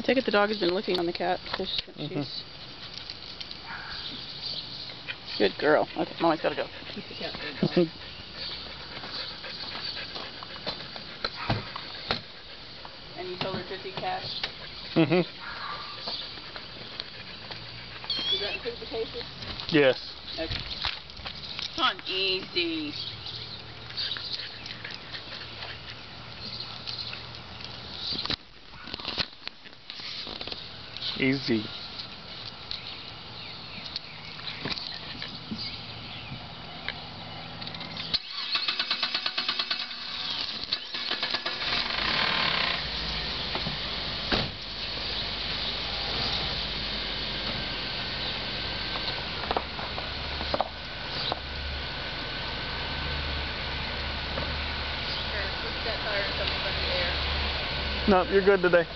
take it the dog has been licking on the cat. She's good girl. Okay, Mommy's gotta go. Keep the cat there. And you told her 50 cash? Does that include the cases? Yes. Okay. Come on, easy. Easy. No, you're good today.